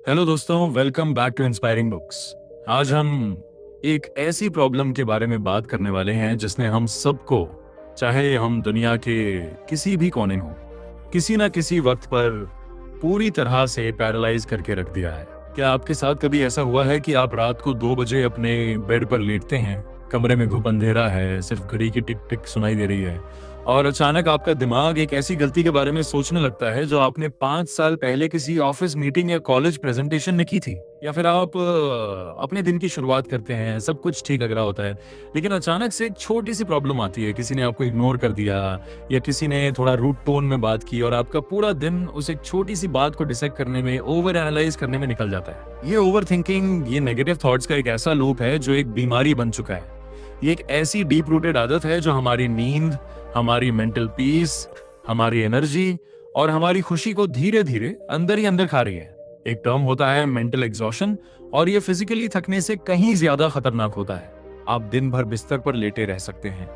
Hello दोस्तों, welcome back to inspiring books. आज हम एक ऐसी प्रॉब्लम के बारे में बात करने वाले हैं जिसने हम सबको, चाहे हम दुनिया के किसी भी कोने हो, किसी ना किसी वक्त पर पूरी तरह से पैरालाइज करके रख दिया है। क्या आपके साथ कभी ऐसा हुआ है कि आप रात को 2 बजे अपने बेड पर लेटते हैं, कमरे में घुप अंधेरा है, सिर्फ घड़ी की टिक टिक सुनाई दे रही है और अचानक आपका दिमाग एक ऐसी गलती के बारे में सोचने लगता है जो आपने 5 साल पहले किसी ऑफिस मीटिंग या कॉलेज प्रेजेंटेशन में की थी। या फिर आप अपने दिन की शुरुआत करते हैं, सब कुछ ठीक लग रहा होता है, लेकिन अचानक से एक छोटी सी प्रॉब्लम आती है। किसी ने आपको इग्नोर कर दिया या किसी ने थोड़ा रूड टोन में बात की और आपका पूरा दिन उस एक छोटी सी बात को डिसाइड करने में, ओवर एनालाइज करने में निकल जाता है। ये ओवर थिंकिंग, ये नेगेटिव थॉट्स का एक ऐसा लूप है जो एक बीमारी बन चुका है। ये एक ऐसी डीप रूटेड आदत है जो हमारी नींद, हमारी मेंटल पीस, हमारी एनर्जी और हमारी खुशी को धीरे धीरे अंदर ही अंदर खा रही है। एक टर्म होता है मेंटल एग्जॉशन और ये फिजिकली थकने से कहीं ज्यादा खतरनाक होता है। आप दिन भर बिस्तर पर लेटे रह सकते हैं,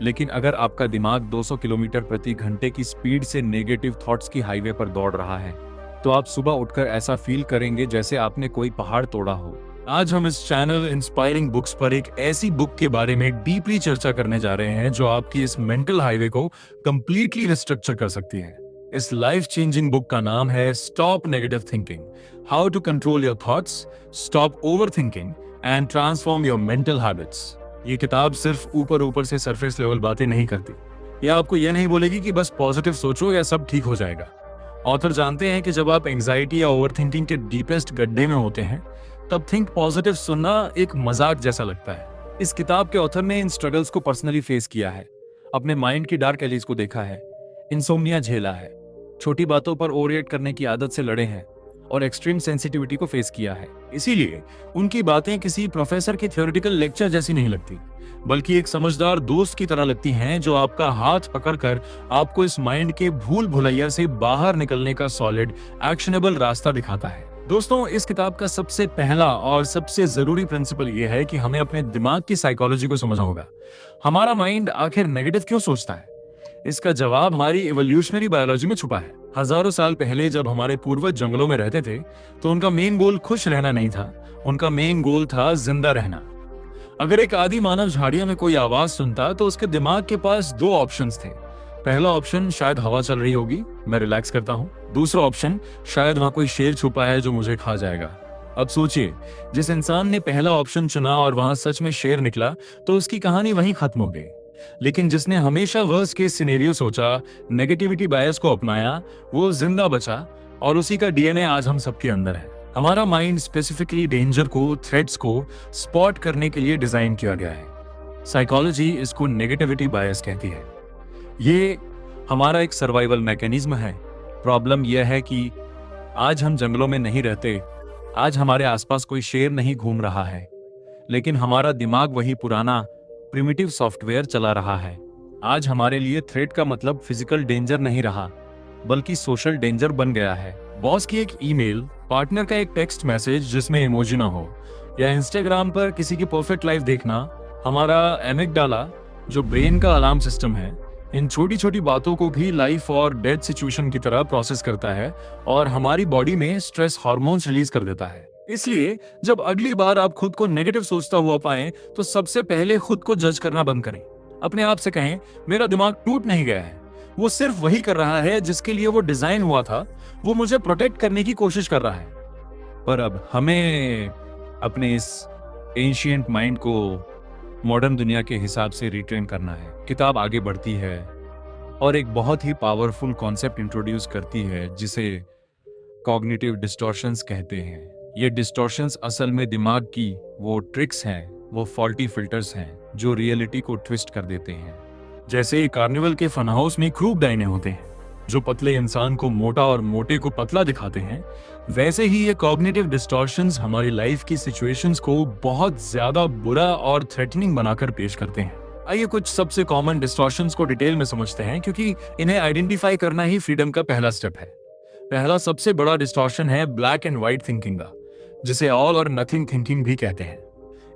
लेकिन अगर आपका दिमाग 200 किलोमीटर प्रति घंटे की स्पीड से नेगेटिव थॉट्स की हाईवे पर दौड़ रहा है, तो आप सुबह उठकर ऐसा फील करेंगे जैसे आपने कोई पहाड़ तोड़ा हो। आज हम इस चैनल इंस्पायरिंग बुक्स पर एक ऐसी बुक के बारे में डीपली चर्चा करने जा रहे हैं जो आपकी इस मेंटल हाईवे को कंप्लीटली रिस्ट्रक्चर कर सकती है। इस लाइफ चेंजिंग बुक का नाम है stop negative thinking, how to control your thoughts, stop over thinking and transform your mental habits. ये किताब सिर्फ ऊपर ऊपर से सरफेस लेवल बातें नहीं करती। यह आपको यह नहीं बोलेगी कि बस पॉजिटिव सोचो या सब ठीक हो जाएगा। ऑथर जानते हैं कि जब आप एंजाइटी या ओवर थिंकिंग के डीपेस्ट गड्ढे में होते हैं, तब थिंक पॉजिटिव सुनना एक मजाक जैसा लगता है। इस किताब के ऑथर ने इन स्ट्रगल्स को पर्सनली फेस किया है, अपने माइंड की डार्क एलिज को देखा है, इंसोम्निया झेला है, छोटी बातों पर ओवररिएक्ट करने की आदत से लड़े हैं और एक्सट्रीम सेंसिटिविटी को फेस किया है। इसीलिए उनकी बातें किसी प्रोफेसर की थ्योरेटिकल लेक्चर जैसी नहीं लगती, बल्कि एक समझदार दोस्त की तरह लगती हैं जो आपका हाथ पकड़कर आपको इस माइंड के भूल भुलैया से बाहर निकलने का सॉलिड एक्शनेबल रास्ता दिखाता है। दोस्तों, इस किताब का सबसे पहला और सबसे जरूरी प्रिंसिपल यह है कि हमें अपने दिमाग की साइकोलॉजी को समझना होगा। हमारा माइंड आखिर नेगेटिव क्यों सोचता है? इसका जवाब हमारी इवोल्यूशनरी बायोलॉजी में छुपा है। हजारों साल पहले जब हमारे पूर्वज जंगलों में रहते थे, तो उनका मेन गोल खुश रहना नहीं था, उनका मेन गोल था जिंदा रहना। अगर एक आदि मानव झाड़ियों में कोई आवाज सुनता तो उसके दिमाग के पास दो ऑप्शंस थे। पहला ऑप्शन, शायद हवा चल रही होगी, मैं रिलैक्स करता हूँ। दूसरा ऑप्शन, शायद वहां कोई शेर छुपा है जो मुझे खा जाएगा। अब सोचिए, जिस इंसान ने पहला ऑप्शन चुना और वहां सच में शेर निकला, तो उसकी कहानी वहीं खत्म हो गई। लेकिन जिसने हमेशा वर्स्ट केस सिनेरियो सोचा, नेगेटिविटी बायस को अपनाया, वो जिंदा बचा और उसी का डीएनए आज हम सबके अंदर है। हमारा माइंड स्पेसिफिकली डेंजर को, थ्रेट्स को स्पॉट करने के लिए डिजाइन किया गया है। साइकोलॉजी इसको नेगेटिविटी बायस कहती है। ये हमारा एक सर्वाइवल मैकेनिज्म है। प्रॉब्लम यह है कि आज हम जंगलों में नहीं रहते, आज हमारे आसपास कोई शेर नहीं घूम रहा है, लेकिन हमारा दिमाग वही पुराना प्रिमिटिव सॉफ्टवेयर चला रहा है। आज हमारे लिए थ्रेट का मतलब फिजिकल डेंजर नहीं रहा, बल्कि सोशल डेंजर बन गया है। बॉस की एक ईमेल, पार्टनर का एक टेक्स्ट मैसेज जिसमें इमोजी ना हो, या इंस्टाग्राम पर किसी की परफेक्ट लाइफ देखना, हमारा एमिगडाला जो ब्रेन का अलार्म सिस्टम है, इन छोटी छोटी बातों को भी लाइफ और डेथ सिचुएशन की तरह प्रोसेस करता है और हमारी बॉडी में स्ट्रेस हार्मोन्स रिलीज कर देता है। इसलिए जब अगली बार आप खुद को नेगेटिव सोचता हुआ पाएं, तो सबसे पहले खुद को जज करना बंद करें। अपने आप से कहें, मेरा दिमाग टूट नहीं गया है, वो सिर्फ वही कर रहा है जिसके लिए वो डिजाइन हुआ था, वो मुझे प्रोटेक्ट करने की कोशिश कर रहा है। पर अब हमें अपने इस एंशिएंट माइंड को मॉडर्न दुनिया के हिसाब से रिट्रेन करना है। किताब आगे बढ़ती है और एक बहुत ही पावरफुल कॉन्सेप्ट इंट्रोड्यूस करती है जिसे कॉग्निटिव डिस्टॉर्शंस कहते हैं। ये डिस्टॉर्शंस असल में दिमाग की वो ट्रिक्स हैं, वो फॉल्टी फिल्टर्स हैं जो रियलिटी को ट्विस्ट कर देते हैं। जैसे कार्निवल के फन हाउस में क्रूप डायने होते हैं जो पतले इंसान को मोटा और मोटे को पतला दिखाते हैं, वैसे ही ये कॉग्निटिव डिस्टॉर्शंस हमारी लाइफ की सिचुएशंस को बहुत ज्यादा बुरा और थ्रेटनिंग बनाकर पेश करते हैं। आइए कुछ सबसे कॉमन डिस्टॉर्शंस को डिटेल में समझते हैं, क्योंकि इन्हें आइडेंटिफाई करना ही फ्रीडम का पहला स्टेप है। पहला सबसे बड़ा डिस्टॉर्शन है ब्लैक एंड व्हाइट थिंकिंग का, जिसे ऑल और नथिंग थिंकिंग भी कहते हैं।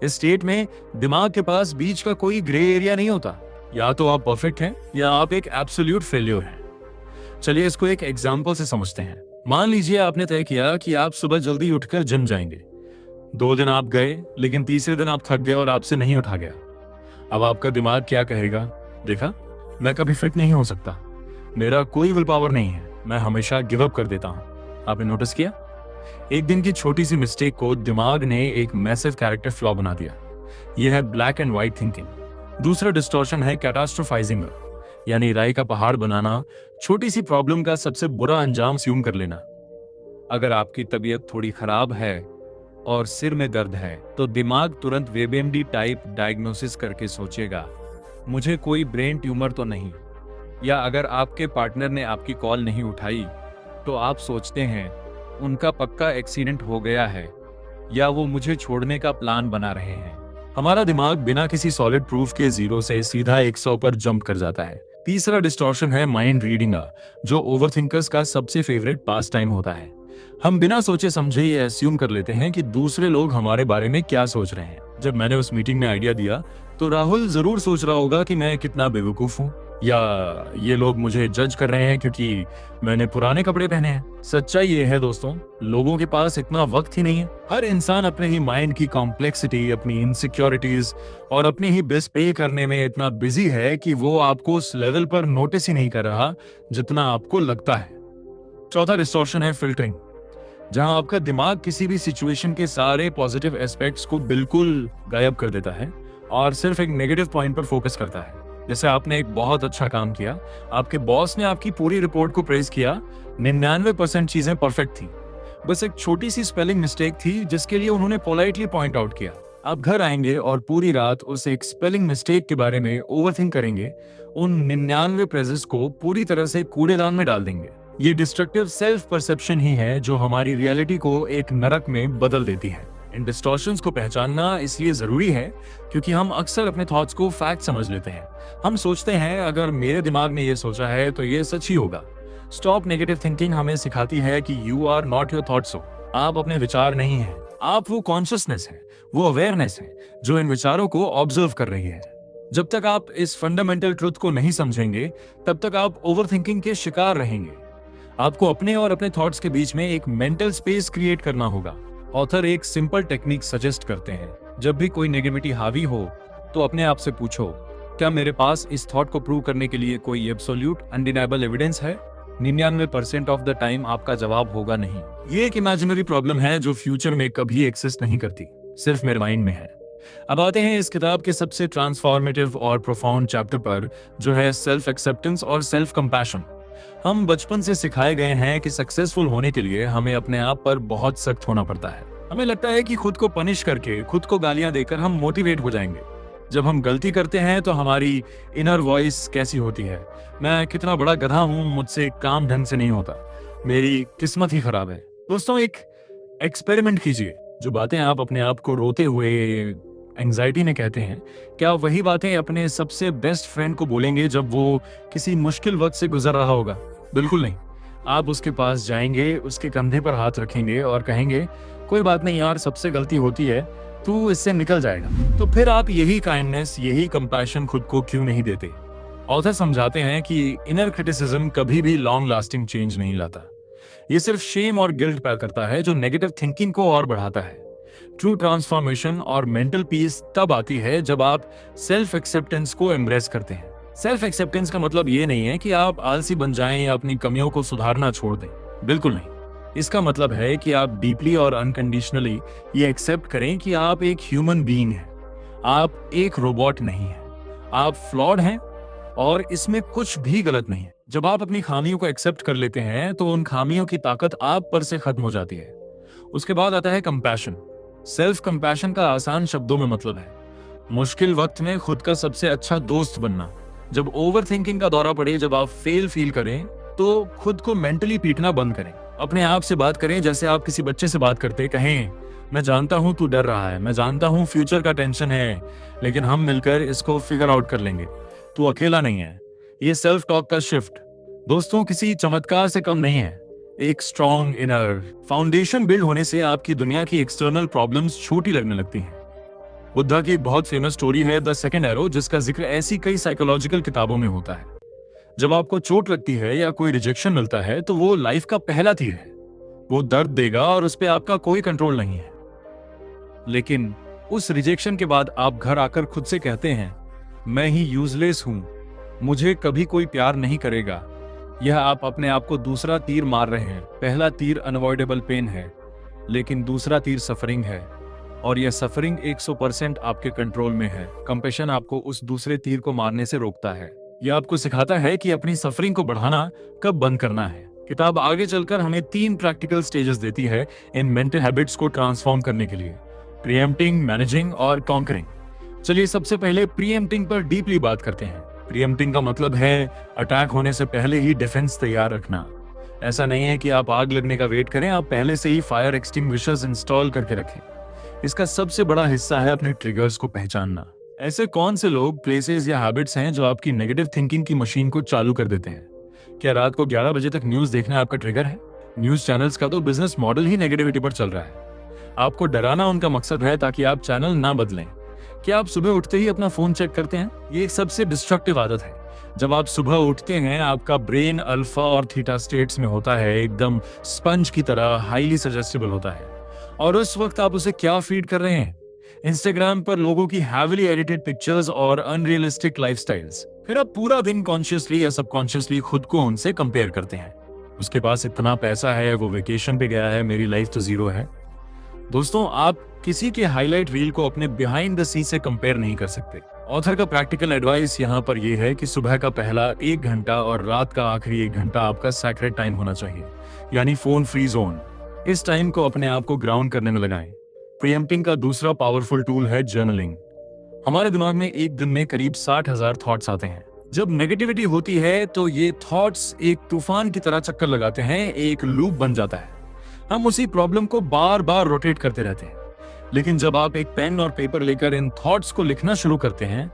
इस स्टेट में दिमाग के पास बीच का कोई ग्रे एरिया नहीं होता। या तो आप परफेक्ट हैं या आप एक एब्सोल्यूट फेल्योर हैं। चलिए इसको एक एग्जाम्पल से समझते हैं। मान लीजिए आपने तय किया कि आप सुबह जल्दी उठकर जिम जाएंगे। 2 दिन आप गए, लेकिन तीसरे दिन आप थक गए और आपसे नहीं उठा गया। अब आपका दिमाग क्या कहेगा? देखा, मैं कभी फिट नहीं हो सकता, मेरा कोई विल पावर नहीं है, मैं हमेशा गिव अप कर देता हूं। आपने नोटिस किया? एक दिन की छोटी सी मिस्टेक को दिमाग ने एक मैसिव कैरेक्टर फ्लॉ बना दिया। यह है ब्लैक एंड व्हाइट थिंकिंग। दूसरा डिस्टॉर्शन है कैटास्ट्रोफाइजिंग, यानी राय का पहाड़ बनाना, छोटी सी प्रॉब्लम का सबसे बुरा अंजाम अस्यूम कर लेना। अगर आपकी तबीयत थोड़ी खराब है और सिर में दर्द है, तो दिमाग तुरंत वेबएमडी टाइप डायग्नोसिस करके सोचेगा, मुझे कोई ब्रेन ट्यूमर तो नहीं। या अगर आपके पार्टनर ने आपकी कॉल नहीं उठाई, तो आप सोचते हैं उनका पक्का एक्सीडेंट हो गया है, या वो मुझे छोड़ने का प्लान बना रहे हैं। हमारा दिमाग बिना किसी सॉलिड प्रूफ के 0 से सीधा 100 पर जंप कर जाता है। तीसरा डिस्टॉर्शन है माइंड रीडिंग, जो ओवरथिंकर्स का सबसे फेवरेट पास टाइम होता है। हम बिना सोचे समझे ये अस्यूम कर लेते हैं कि दूसरे लोग हमारे बारे में क्या सोच रहे हैं। जब मैंने उस मीटिंग में आइडिया दिया, तो राहुल जरूर सोच रहा होगा कि मैं कितना बेवकूफ हूँ, या ये लोग मुझे जज कर रहे हैं क्योंकि मैंने पुराने कपड़े पहने हैं। सच्चाई ये है दोस्तों, लोगों के पास इतना वक्त ही नहीं है। हर इंसान अपने ही माइंड की कॉम्प्लेक्सिटी, अपनी इनसिक्योरिटीज और अपनी ही बिल्स पे करने में इतना बिजी है कि वो आपको उस लेवल पर नोटिस ही नहीं कर रहा जितना आपको लगता है। चौथा डिस्टॉर्शन है फिल्टरिंग, जहां आपका दिमाग किसी भी सिचुएशन के सारे पॉजिटिव एस्पेक्ट्स को बिल्कुल गायब कर देता है और सिर्फ एक नेगेटिव पॉइंट पर फोकस करता है। जैसे आपने एक बहुत अच्छा काम किया, आपके बॉस ने आपकी पूरी रिपोर्ट को प्रेज किया, 99% चीजें परफेक्ट थी, बस एक छोटी सी स्पेलिंग मिस्टेक थी जिसके लिए उन्होंने पोलाइटली पॉइंट आउट किया। आप घर आएंगे और पूरी रात उस एक स्पेलिंग मिस्टेक के बारे में ओवरथिंक करेंगे, उन 99 प्रेजेस को पूरी तरह से कूड़ेदान में डाल देंगे। ये डिस्ट्रक्टिव सेल्फ परसेप्शन ही है जो हमारी रियलिटी को एक नरक में बदल देती है। इन डिस्टॉर्शंस को पहचानना इसलिए जरूरी है क्योंकि हम अक्सर अपने थॉट्स को फैक्ट समझ लेते हैं। हम सोचते हैं अगर मेरे दिमाग ने ये सोचा है तो ये सच ही होगा। स्टॉप नेगेटिव थिंकिंग हमें सिखाती है कि you are not your thoughts. आप अपने विचार नहीं हैं, आप वो कॉन्शियसनेस है, वो अवेयरनेस है जो इन विचारों को ऑब्जर्व कर रही है। जब तक आप इस फंडामेंटल ट्रुथ को नहीं समझेंगे, तब तक आप ओवरथिंकिंग के शिकार रहेंगे। आपको अपने और अपने थॉट्स के बीच में एक मेंटल स्पेस क्रिएट करना होगा। ऑथर एक सिंपल टेक्निक सजेस्ट करते हैं, जब भी कोई नेगेटिविटी हावी हो तो अपने आप से पूछो, क्या मेरे पास इस थॉट को प्रूव करने के लिए कोई एब्सोल्यूट अनडिनाइबल एविडेंस है? 99% ऑफ द टाइम आपका जवाब होगा नहीं। ये एक इमेजिनरी प्रॉब्लम है जो फ्यूचर में कभी एक्सिस्ट नहीं करती, सिर्फ मेरे माइंड में है। अब आते हैं इस किताब के सबसे ट्रांसफॉर्मेटिव और प्रोफाउंड चैप्टर पर, जो है सेल्फ एक्सेप्टेंस और सेल्फ कंपैशन। हम बचपन से सिखाए गए हैं कि सक्सेसफुल होने के लिए हमें अपने आप पर बहुत सख्त होना पड़ता है। हमें लगता है कि खुद को पनिश करके, खुद को गालियां देकर हम मोटिवेट हो जाएंगे। जब हम गलती करते हैं तो हमारी इनर वॉइस कैसी होती है? मैं कितना बड़ा गधा हूं, मुझसे काम ढंग से नहीं होता, मेरी किस्मत ही खराब है। दोस्तों, एक एक्सपेरिमेंट कीजिए। जो बातें आप अपने आप को रोते हुए एंजाइटी ने कहते हैं, क्या आप वही बातें अपने सबसे बेस्ट फ्रेंड को बोलेंगे जब वो किसी मुश्किल वक्त से गुजर रहा होगा? बिल्कुल नहीं। आप उसके पास जाएंगे, उसके कंधे पर हाथ रखेंगे और कहेंगे, कोई बात नहीं यार, सबसे गलती होती है, तू इससे निकल जाएगा। तो फिर आप यही काइंडनेस, यही कंपैशन खुद को क्यों नहीं देते? ऑथर समझाते हैं कि इनर क्रिटिसिज्म कभी भी लॉन्ग लास्टिंग चेंज नहीं लाता। ये सिर्फ शेम और गिल्ट पैदा करता है जो नेगेटिव थिंकिंग को और बढ़ाता है। ट्रू ट्रांसफॉर्मेशन और मेंटल पीस तब आती है जब आप सेल्फ एक्सेप्टेंस को एम्ब्रेस करते हैं। सेल्फ एक्सेप्टेंस का मतलब ये नहीं है कि आप आलसी बन जाएं या अपनी कमियों को सुधारना छोड़ दें, बिल्कुल नहीं। इसका मतलब है कि आप डीपली और अनकंडीशनली ये एक्सेप्ट करें कि आप एक ह्यूमन बीइंग हैं, आप एक रोबोट नहीं हैं, आप फ्लॉड हैं और इसमें कुछ भी गलत नहीं है। जब आप अपनी खामियों को एक्सेप्ट कर लेते हैं तो उन खामियों की ताकत आप पर से खत्म हो जाती है। उसके बाद आता है कंपैशन। सेल्फ कंपैशन का आसान शब्दों में मतलब है मुश्किल वक्त में खुद का सबसे अच्छा दोस्त बनना। जब ओवर थिंकिंग का दौरा पड़े, जब आप फेल फील करें, तो खुद को मेंटली पीटना बंद करें। अपने आप से बात करें जैसे आप किसी बच्चे से बात करते। कहें, मैं जानता हूं तू डर रहा है, मैं जानता हूं फ्यूचर का टेंशन है, लेकिन हम मिलकर इसको फिगर आउट कर लेंगे, तू अकेला नहीं है। ये सेल्फ टॉक का शिफ्ट दोस्तों किसी चमत्कार से कम नहीं है। एक स्ट्रॉन्ग इनर फाउंडेशन बिल्ड होने से आपकी दुनिया की एक्सटर्नल प्रॉब्लम्स छोटी लगने लगती हैं। बुद्धा की एक बहुत फेमस स्टोरी है द सेकंड एरो, जिसका जिक्र ऐसी कई साइकोलॉजिकल किताबों में होता है। जब आपको चोट लगती है या कोई रिजेक्शन मिलता है तो वो लाइफ का पहला तीर है। वो दर्द देगा और उस पर आपका कोई कंट्रोल नहीं है। लेकिन उस रिजेक्शन के बाद आप घर आकर खुद से कहते हैं, मैं ही यूजलेस हूं, मुझे कभी कोई प्यार नहीं करेगा। यह आप अपने आप को दूसरा तीर मार रहे हैं। पहला तीर अनअवॉइडेबल पेन है, लेकिन दूसरा तीर सफरिंग है, और यह सफरिंग 100% आपके कंट्रोल में है। कंपैशन आपको उस दूसरे तीर को मारने से रोकता है। यह आपको सिखाता है कि अपनी सफरिंग को बढ़ाना कब बंद करना है। किताब आगे चलकर हमें 3 प्रैक्टिकल स्टेजेस देती है इन मेंटल हैबिट्स को ट्रांसफॉर्म करने के लिए: प्रीएम्प्टिंग, मैनेजिंग और कॉन्करिंग। चलिए सबसे पहले प्रीएम्प्टिंग पर डीपली बात करते हैं। प्रीएम्प्टिंग का मतलब है अटैक होने से पहले ही डिफेंस तैयार रखना। ऐसा नहीं है कि आप आग लगने का वेट करें, आप पहले से ही फायर एक्सटिंग्विशर्स इंस्टॉल करके रखें। इसका सबसे बड़ा हिस्सा है अपने ट्रिगर्स को पहचानना। ऐसे कौन से लोग, प्लेसेस या हैबिट्स हैं जो आपकी नेगेटिव थिंकिंग की मशीन को चालू कर देते हैं? क्या रात को 11 बजे तक न्यूज देखना आपका ट्रिगर है? न्यूज चैनल्स का तो बिजनेस मॉडल ही नेगेटिविटी पर चल रहा है। आपको डराना उनका मकसद है ताकि आप चैनल ना बदलें। क्या आप सुबह उठते ही अपना फोन चेक करते हैं? ये एक सबसे डिस्ट्रक्टिव आदत है। जब आप सुबह उठते हैं, आपका ब्रेन अल्फा और थीटा स्टेट्स में होता है, एकदम स्पंज की तरह हाईली सजेस्टेबल होता है। और उस वक्त आप उसे क्या फीड कर रहे हैं? इंस्टाग्राम पर लोगों की हैवीली एडिटेड पिक्चर्स और अनरियलिस्टिक लाइफस्टाइल्स। फिर आप पूरा दिन कॉन्शियसली या सबकॉन्शियसली खुद को उनसे कंपेयर करते हैं। उसके पास इतना पैसा है, वो वेकेशन पे गया है, मेरी लाइफ तो जीरो है। दोस्तों, आप किसी के हाईलाइट रील को अपने बिहाइंड द सीन से कंपेयर नहीं कर सकते। ऑथर का प्रैक्टिकल एडवाइस यहाँ पर यह है कि सुबह का पहला 1 घंटा और रात का आखिरी 1 घंटा आपका सैक्रेड टाइम होना चाहिए, यानी फोन फ्री जोन। इस टाइम को अपने आप को ग्राउंड करने में लगाएं। प्रीएम्प्टिंग का दूसरा पावरफुल टूल है जर्नलिंग। हमारे दिमाग में एक दिन में करीब 60,000 थॉट्स आते हैं। जब नेगेटिविटी होती है तो ये थॉट्स एक तूफान की तरह चक्कर लगाते हैं, एक लूप बन जाता है। हम उसी प्रॉब्लम को बार बार रोटेट करते रहते हैं। लेकिन जब आप एक पेन और पेपर लेकर इन थॉट्स को लिखना शुरू करते हैं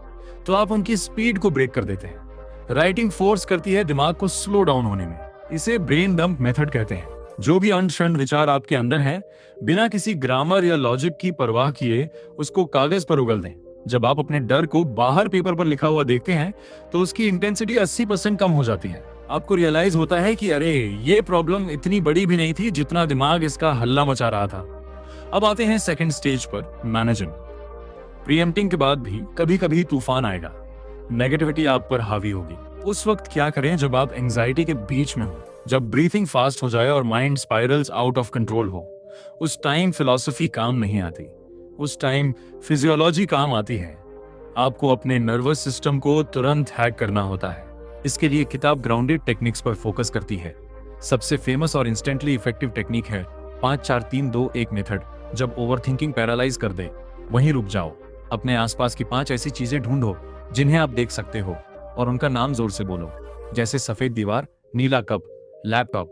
तो आप उनकी स्पीड को ब्रेक कर देते हैं। राइटिंग फोर्स करती है दिमाग को स्लो डाउन होने में। इसे ब्रेन डंप मेथड कहते हैं। जो भी अनश्रृण विचार आपके अंदर है, बिना किसी ग्रामर या लॉजिक की परवाह किए उसको कागज पर उगल दें। जब आप अपने डर को बाहर पेपर पर लिखा हुआ देखते हैं तो उसकी इंटेंसिटी 80% कम हो जाती है। आपको रियलाइज होता है कि अरे, ये प्रॉब्लम इतनी बड़ी भी नहीं थी जितना दिमाग इसका हल्ला मचा रहा था। अब आते हैं सेकंड स्टेज पर, मैनेजिंग। प्रीएम्प्टिंग के बाद भी कभी कभी तूफान आएगा, नेगेटिविटी आप पर हावी होगी। उस वक्त क्या करें जब आप एंजाइटी के बीच में हो, जब ब्रीथिंग फास्ट हो जाए और mind spirals out of control हो? उस टाइम फिलॉसफी काम नहीं आती, उस टाइम फिजियोलॉजी काम आती है। आपको अपने नर्वस सिस्टम को तुरंत हैक करना होता है। इसके लिए किताब ग्राउंडेड टेक्निक्स पर फोकस करती है। सबसे फेमस और इंस्टेंटली इफेक्टिव टेक्निक है 5-4-3-2-1 मेथड। जब ओवरथिंकिंग पैरालाइज कर दे, वहीं रुक जाओ। अपने आसपास की 5 ऐसी चीजें ढूंढो जिन्हें आप देख सकते हो और उनका नाम जोर से बोलो, जैसे सफेद दीवार, नीला कप, लैपटॉप,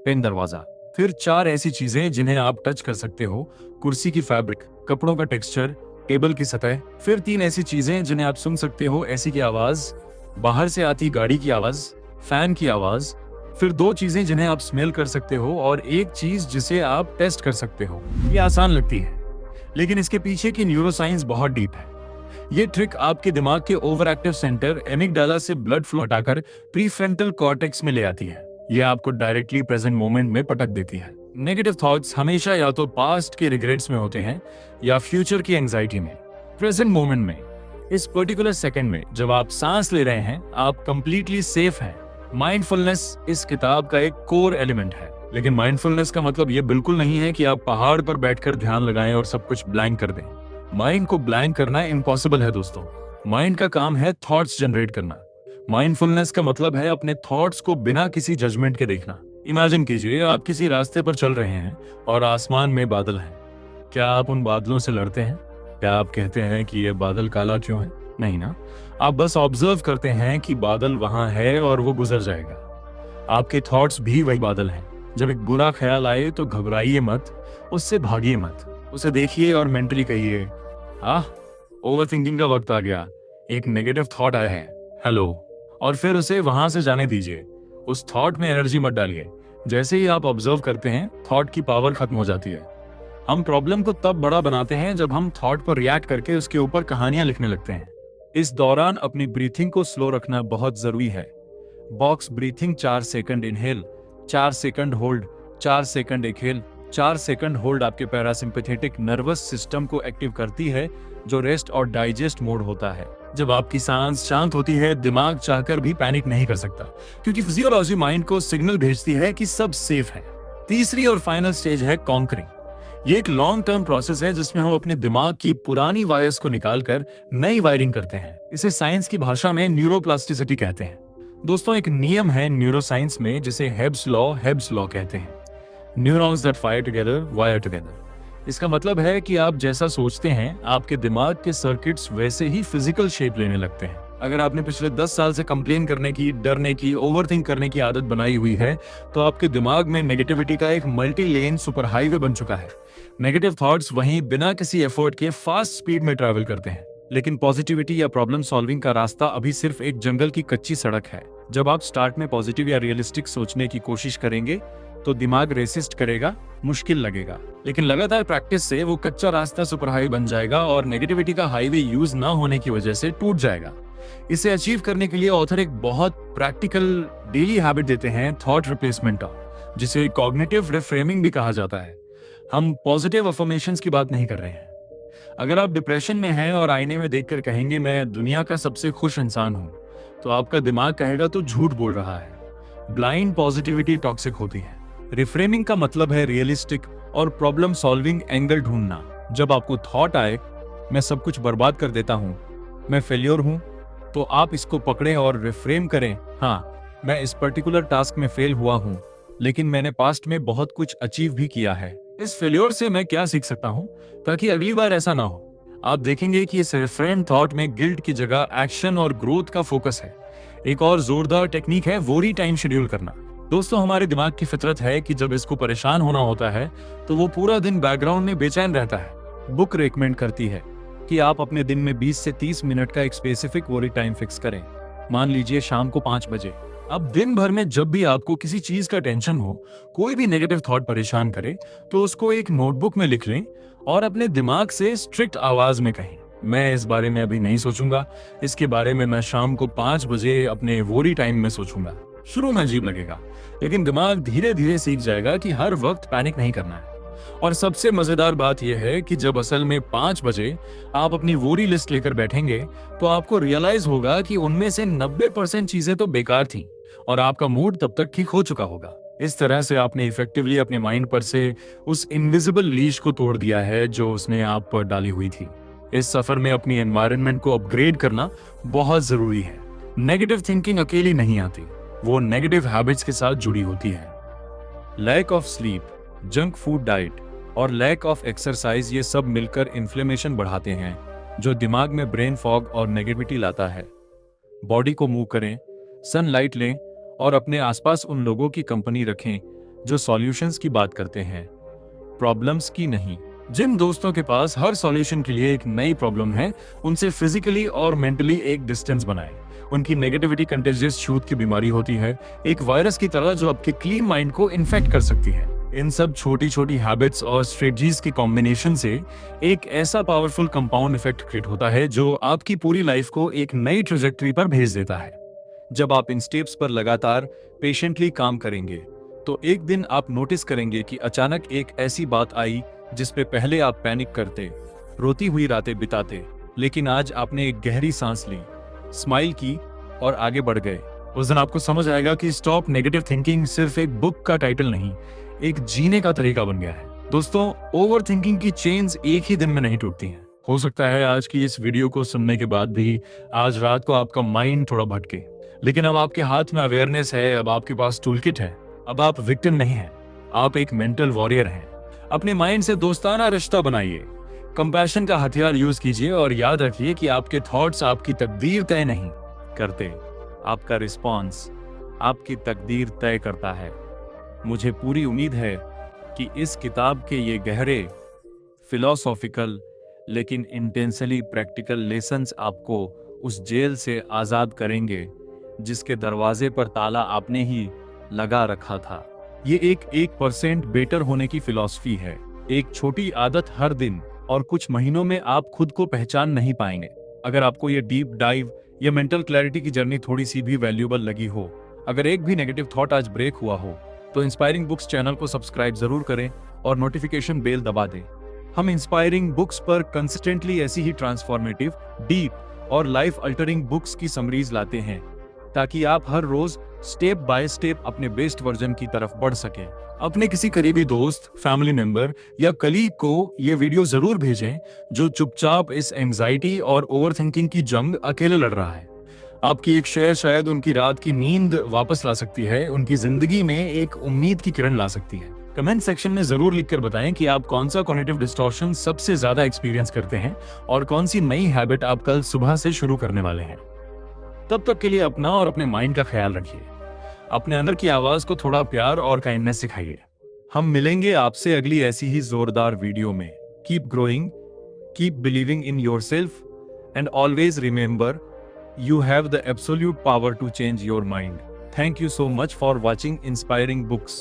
पेन, दरवाजा। फिर 4 ऐसी चीजें जिन्हें आप टच कर सकते हो, कुर्सी की फैब्रिक, कपड़ों का टेक्सचर, टेबल की सतह। फिर 3 ऐसी चीजें जिन्हें आप सुन सकते हो, एसी की आवाज, बाहर से आती गाड़ी की आवाज, फैन की आवाज। फिर 2 चीजें जिन्हें आप स्मेल कर सकते हो और 1 चीज जिसे आप टेस्ट कर सकते हो। ये आसान लगती है, लेकिन इसके पीछे की न्यूरोसाइंस बहुत डीप है। ये ट्रिक आपके दिमाग के ओवर एक्टिव सेंटर एमिगडाला से ब्लड फ्लो हटाकर प्रीफ्रंटल कॉर्टेक्स में ले आती है। ये आपको डायरेक्टली प्रेजेंट मोमेंट में पटक देती है। नेगेटिव थॉट्स हमेशा या तो पास्ट के रिग्रेट्स में होते हैं या फ्यूचर की एंजाइटी में। प्रेजेंट मोमेंट में, इस पर्टिकुलर सेकंड में जब आप सांस ले रहे हैं, आप कंप्लीटली सेफ हैं। माइंडफुलनेस इस किताब का एक कोर एलिमेंट है। लेकिन माइंडफुलनेस का मतलब ये बिल्कुल नहीं है कि आप पहाड़ पर बैठकर ध्यान लगाएं और सब कुछ ब्लैंक कर दें। माइंड को ब्लैंक करना इम्पॉसिबल है दोस्तों। माइंड का काम है थॉट्स जनरेट करना। माइंडफुलनेस का मतलब है अपने थॉट्स को बिना किसी जजमेंट के देखना। इमेजिन कीजिए आप किसी रास्ते पर चल रहे हैं और आसमान में बादल हैं। क्या आप उन बादलों से लड़ते हैं? क्या आप कहते हैं कि ये बादल काला क्यों है? नहीं ना, आप बस ऑब्जर्व करते हैं कि बादल वहां है और वो गुजर जाएगा। आपके थॉट्स भी वही बादल हैं। जब एक बुरा ख्याल आए तो घबराइए मत, उससे भागिए मत, उसे देखिए और मेंटली कहिए, ओवरथिंकिंग का वक्त आ गया, एक नेगेटिव थॉट आया है, हेलो, और फिर उसे वहां से जाने दीजिए। उस थॉट में एनर्जी मत डालिए। जैसे ही आप ऑब्जर्व करते हैं, थॉट की पावर खत्म हो जाती है। हम प्रॉब्लम को तब बड़ा बनाते हैं जब हम थॉट पर रिएक्ट करके उसके ऊपर कहानियां लिखने लगते हैं। इस दौरान अपनी ब्रीथिंग को स्लो रखना बहुत जरूरी है। Box breathing, 4 second inhale, 4 second hold, 4 second एक खेल, 4 सेकंड होल्ड आपके पैरासिम्पैथेटिक नर्वस सिस्टम को एक्टिव करती है, जो रेस्ट और डाइजेस्ट मोड होता है। जब आपकी सांस शांत होती है, दिमाग चाहकर भी पैनिक नहीं कर सकता, क्योंकि फिजियोलॉजी माइंड को सिग्नल भेजती है कि सब सेफ है। तीसरी और फाइनल स्टेज है कॉन्करिंग। ये एक लॉन्ग टर्म प्रोसेस है जिसमें हम अपने दिमाग की पुरानी वायर्स को निकालकर नई वायरिंग करते हैं। इसे साइंस की भाषा में न्यूरोप्लास्टिसिटी कहते हैं। दोस्तों, एक नियम है न्यूरोसाइंस में जिसे हेब्स लॉ कहते हैं। Neurons that fire together wire together. इसका मतलब है कि आप जैसा सोचते हैं, आपके दिमाग के सर्किट्स वैसे ही फिजिकल शेप लेने लगते हैं। अगर आपने पिछले 10 साल से कंप्लेन करने की, डरने की, ओवरथिंक करने की आदत बनाई हुई है, तो आपके दिमाग में नेगेटिविटी का एक मल्टी लेन सुपर हाईवे बन चुका है। नेगेटिव थॉट्स वहीं बिना किसी एफर्ट के फास्ट स्पीड में ट्रैवल करते हैं। लेकिन पॉजिटिविटी या प्रॉब्लम सॉल्विंग का रास्ता अभी सिर्फ एक जंगल की कच्ची सड़क है। जब आप स्टार्ट में पॉजिटिव या रियलिस्टिक सोचने की कोशिश करेंगे, तो दिमाग रेसिस्ट करेगा, मुश्किल लगेगा। लेकिन लगातार प्रैक्टिस से वो कच्चा रास्ता सुपर हाईवे बन जाएगा और नेगेटिविटी का हाईवे यूज ना होने की वजह से टूट जाएगा। इसे अचीव करने के लिए ऑथर एक बहुत प्रैक्टिकल डेली हैबिट देते हैं, थॉट रिप्लेसमेंट का, जिसे कॉग्निटिव रिफ्रेमिंग भी कहा जाता है। हम पॉजिटिव अफर्मेशंस की बात नहीं कर रहे हैं। अगर आप डिप्रेशन में हैं और आईने में देखकर कहेंगे मैं दुनिया का सबसे खुश इंसान हूं, तो आपका दिमाग कहेगा तो झूठ बोल रहा है। ब्लाइंड पॉजिटिविटी टॉक्सिक होती है। रिफ्रेमिंग का मतलब है रियलिस्टिक और प्रॉब्लम सॉल्विंग एंगल ढूंढना। जब आपको थॉट आए मैं सब कुछ बर्बाद कर देता हूं, मैं फेल्योर हूं, तो आप इसको पकड़ें और रिफ्रेम करें, हाँ, मैं इस पर्टिकुलर टास्क में फेल हुआ हूं, लेकिन मैंने पास्ट में बहुत कुछ अचीव भी किया है। इस फेल्योर से मैं क्या सीख सकता हूं ताकि अगली बार ऐसा ना हो। आप देखेंगे कि इस रिफ्रेम थॉट में गिल्ट की जगह एक्शन और ग्रोथ का फोकस है। एक और जोरदार टेक्निक है वोरी टाइम शेड्यूल करना। दोस्तों, हमारे दिमाग की फितरत है कि जब इसको परेशान होना होता है तो वो पूरा दिन बैकग्राउंड में बेचैन रहता है। बुक रेकमेंड करती है कि आप अपने दिन में 20 से 30 मिनट का एक स्पेसिफिक वोरी टाइम फिक्स करें। मान लीजिए शाम को 5 बजे। अब दिन भर में जब भी आपको किसी चीज का टेंशन हो, कोई भी नेगेटिव थॉट परेशान करे, तो उसको एक नोटबुक में लिख लें और अपने दिमाग से स्ट्रिक्ट आवाज में कहें, मैं इस बारे में अभी नहीं सोचूंगा, इसके बारे में मैं शाम को 5 बजे अपने वोरी टाइम में सोचूंगा। शुरू में अजीब लगेगा, लेकिन दिमाग धीरे धीरे सीख जाएगा कि हर वक्त पैनिक नहीं करना है। और सबसे मजेदार बात यह है कि जब असल में 5 बजे आप अपनी वोरी लिस्ट लेकर बैठेंगे, तो आपको रियलाइज होगा कि उनमें से 90% चीजें तो बेकार थी और आपका मूड तब तक ठीक हो चुका होगा। इस तरह से आपने इफेक्टिवली अपने माइंड पर से उस इनविजिबल लीश को तोड़ दिया है जो उसने आप पर डाली हुई थी। इस सफर में अपनी एनवायरनमेंट को अपग्रेड करना बहुत जरूरी है। नेगेटिव थिंकिंग अकेली नहीं आती, वो नेगेटिव हैबिट्स के साथ जुड़ी होती है। Lack of sleep, junk food diet और लैक ऑफ एक्सरसाइज, ये सब मिलकर इन्फ्लेमेशन बढ़ाते हैं, जो दिमाग में ब्रेन फॉग और नेगेटिविटी लाता है। बॉडी को मूव करें, सनलाइट लें और अपने आसपास उन लोगों की कंपनी रखें जो सॉल्यूशंस की बात करते हैं, प्रॉब्लम्स की नहीं। जिन दोस्तों के पास हर सॉल्यूशन के लिए एक नई प्रॉब्लम है, उनसे फिजिकली और मेंटली एक डिस्टेंस बनाएं। उनकी नेगेटिविटी कंटेजियस छूत की बीमारी होती है, एक वायरस की तरह जो आपके क्लीन माइंड को इन्फेक्ट कर सकती है। इन सब छोटी छोटी हैबिट्स और स्ट्रेटजीज के कॉम्बिनेशन से एक ऐसा पावरफुल कंपाउंड इफेक्ट क्रिएट होता है जो आपकी पूरी लाइफ को एक नई ट्रेजेक्टरी पर भेज देता है। जब आप इन स्टेप्स पर लगातार पेशेंटली काम करेंगे, तो एक दिन आप नोटिस करेंगे कि अचानक एक ऐसी बात आई जिस पे पहले आप पैनिक करते, रोती हुई रातें बिताते, लेकिन आज आपने एक गहरी सांस ली, स्माइल की और आगे बढ़ गए। उस दिन आपको समझ आएगा कि स्टॉप नेगेटिव थिंकिंग सिर्फ एक बुक का टाइटल नहीं, एक जीने का तरीका बन गया है। दोस्तों, ओवर थिंकिंग की चेन्स एक ही दिन में नहीं टूटती हैं। हो सकता है आज की इस वीडियो को सुनने के बाद भी आज रात को आपका माइंड थोड़ा भटके, लेकिन अब आपके हाथ में अवेयरनेस है, अब आपके पास टूलकिट है। अब आप विक्टिम नहीं हैं, आप एक मेंटल वॉरियर हैं। अपने माइंड से दोस्ताना रिश्ता बनाइए, कंपैशन का हथियार यूज कीजिए और याद रखिए कि आपके थॉट्स आपकी तकदीर तय नहीं करते, आपका रिस्पॉन्स आपकी तकदीर तय करता है। मुझे पूरी उम्मीद है कि इस किताब के ये गहरे फिलोसॉफिकल लेकिन इंटेंसली प्रैक्टिकल लेसन्स आपको उस जेल से आज़ाद करेंगे जिसके दरवाजे पर ताला आपने ही लगा रखा था। ये एक 1% बेटर होने की फिलॉसफी है। एक छोटी आदत हर दिन और कुछ महीनों में आप खुद को पहचान नहीं पाएंगे। अगर आपको ये डीप डाइव या मेंटल क्लैरिटी की जर्नी थोड़ी सी भी वैल्यूएबल लगी हो, अगर एक भी नेगेटिव थॉट आज ब्रेक हुआ हो, तो इंस्पायरिंग बुक्स चैनल को सब्सक्राइब जरूर करें और नोटिफिकेशन बेल दबा दें। हम इंस्पायरिंग बुक्स पर कंसिस्टेंटली ऐसी ही ट्रांसफॉर्मेटिव, डीप और लाइफ अल्टरिंग बुक्स की समरीज लाते हैं, ताकि आप हर रोज स्टेप बाय स्टेप अपने बेस्ट वर्जन की तरफ बढ़ सकें। अपने किसी करीबी दोस्त, फैमिली मेंबर या कलीग को ये वीडियो जरूर भेजें जो चुपचाप इस एंजाइटी और ओवरथिंकिंग की जंग अकेले लड़ रहा है। आपकी एक शेयर शायद उनकी रात की नींद वापस ला सकती है, उनकी जिंदगी में एक उम्मीद की किरण ला सकती है। कमेंट सेक्शन में जरूर लिखकर बताएं कि आप कौन सा कॉग्निटिव डिस्टॉर्शन सबसे ज्यादा एक्सपीरियंस करते हैं और कौन सी नई हैबिट आप कल सुबह से शुरू करने वाले हैं। तब तक के लिए अपना और अपने माइंड का ख्याल रखिए। अपने अंदर की आवाज को थोड़ा प्यार और काइंडनेस सिखाइए। हम मिलेंगे आपसे अगली ऐसी ही जोरदार वीडियो में। Keep growing, keep believing in yourself and always remember, you have the absolute power to change your mind. Thank you so much for watching Inspiring Books.